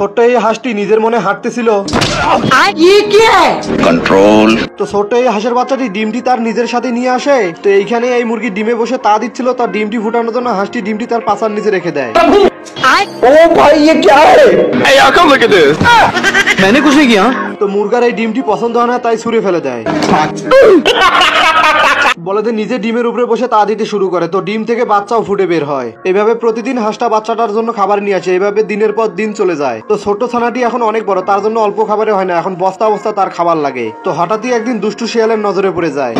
ছোট্ট এই হাঁসটি নিজের মনে হাঁটতেছিল। তো ছোট্ট এই হাঁসের বাচ্চাটি ডিমটি তার নিজের সাথে নিয়ে আসে। তো এইখানে এই মুরগি ডিমে বসে তা দিচ্ছিল। তার ডিমটি ফুটানোর জন্য হাঁসটি ডিমটি তার পাছার নিচে রেখে দেয়। ओ भाई ये क्या है? Hey, y'all come look at this. मैंने कुछ नहीं किया। তো মুরগার এই ডিমটি পছন্দ হয় না, তাই ছুঁড়ে ফেলে দেয়। বলে যে নিজে ডিমের উপরে বসে তা দিতে শুরু করে। তো ডিম থেকে বাচ্চাও ফুটে বের হয়। এইভাবে প্রতিদিন হাঁসটা বাচ্চাটার জন্য খাবার নিয়ে আসে। এইভাবে দিনের পর দিন চলে যায়। তো ছোট ছানাটি এখন অনেক বড়, তার জন্য অল্প খাবারে হয় না, এখন বস্তা বস্তা তার খাবার লাগে। তো হঠাৎই একদিন দুষ্টু শিয়ালের নজরে পড়ে যায়।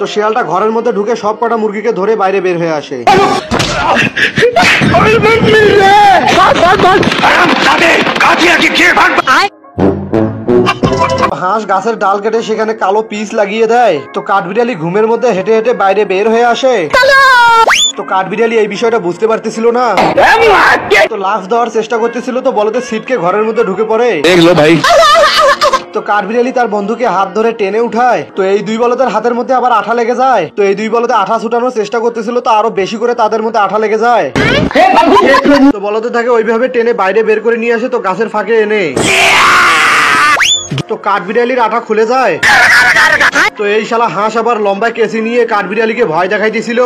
তো শিয়ালটা ঘরের মধ্যে ঢুকে সব কটা মুরগিকে ধরে বাইরে বের হয়ে আসে। হাঁস গাছের ডাল কেটে সেখানে কালো পিস লাগিয়ে দেয়। তো কাঠবিড়ালি ঘুমের মধ্যে হেঁটে হেঁটে বাইরে বের হয়ে আসে। তো কাঠবিড়ালি এই বিষয়টা বুঝতে পারতেছিল না। তো লাফ দেওয়ার চেষ্টা করতেছিল। তো বলতে ছিটকে ঘরের মধ্যে ঢুকে পড়ে। ভাই তো কাঠবিড়ালি তার বন্ধুকে হাত ধরে টেনে উঠায়। তো এই দুই বলদের হাতের মধ্যে আবার আঠা লেগে যায়। তো এই দুই বলদে আঠা ছুটানোর চেষ্টা করতেছিল। তো আরো বেশি করে তাদের মধ্যে আঠা লেগে যায়। তো বলতে থাকে ওইভাবে টেনে বাইরে বের করে নিয়ে আসে। তো গাছের ফাঁকে এনে তো কাঠবিড়ালির আঠা খুলে যায়। তো এই শালা হাঁস আবার লম্বা কেসি নিয়ে কাঠবিড়ালিকে ভয় দেখাইতেছিল।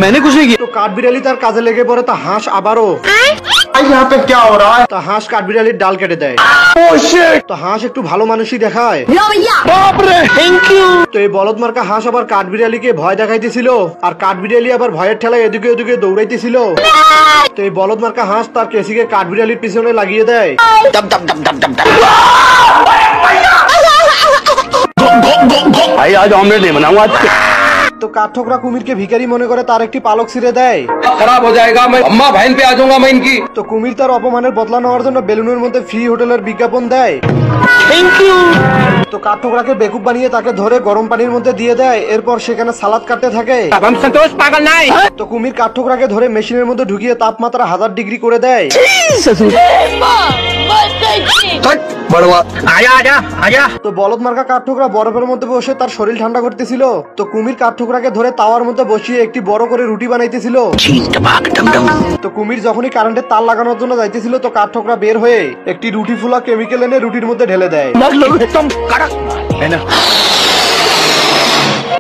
मैंने कुछ नहीं किया। তো কাঠবিড়ালি তার কাজে লেগে পড়ে। তা হাঁস আবারও यहाँ पे क्या हो रहा है? তা হাঁস কাঠবিড়ালির ডাল কেটে দেয়। তো হাঁস একটু ভালো মানুষই দেখায়। তো এই বলদ মার্কা হাঁস আবার কাঠবিড়ালিকে ভয় দেখাইতেছিল। আর কাঠবিড়ালি আবার ভয়ের ঠেলায় এদিকে ওদিকে দৌড়াইতেছিল। তো এই বলদ মার্কা হাঁস তার কেসিকে কাঠবিড়ালির পিছনে লাগিয়ে দেয়। भाई आज ऑमलेट नहीं बनाऊंगा आज। তো কাঠঠোকরা কুমিরকে ভিখারি মনে করে তার একটি পালক ছিঁড়ে দেয়। खराब हो जाएगा, मैं अम्मा बहन पे आ जाऊंगा मैं इनकी। তো কুমির তার অপমানের বদলা নেওয়ার জন্য বেলুনের মধ্যে ফ্রি হোটেলের বিজ্ঞাপন দেয়। তো কাঠঠোকরাকে বেকুব বানিয়ে তাকে ধরে গরম পানির মধ্যে দিয়ে দেয়। এরপর সেখানে সালাদ কাটতে থাকে। তো কুমির কাঠঠোকরাকে ধরে মেশিনের মধ্যে ঢুকিয়ে তাপমাত্রা 1000 ডিগ্রি করে দেয়। তো বলদ মার্কা কাঠঠোকরা বরফের মধ্যে বসে তার শরীর ঠান্ডা করতেছিল। তো কুমির কাঠঠোকরাকে ধরে তাওয়ার মধ্যে বসিয়ে একটি বড় করে রুটি বানাইতেছিল। তো কুমির যখনই কারেন্টের তার লাগানোর জন্য যাইতেছিল, তো কাঠঠোকরা বের হয়ে একটি রুটি ফুলা কেমিক্যাল এনে রুটির মধ্যে ঢেলে দেয়।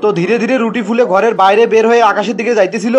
তো ধীরে ধীরে রুটি ফুলে ঘরের বাইরে বের হয়ে আকাশের দিকে যাইতেছিল।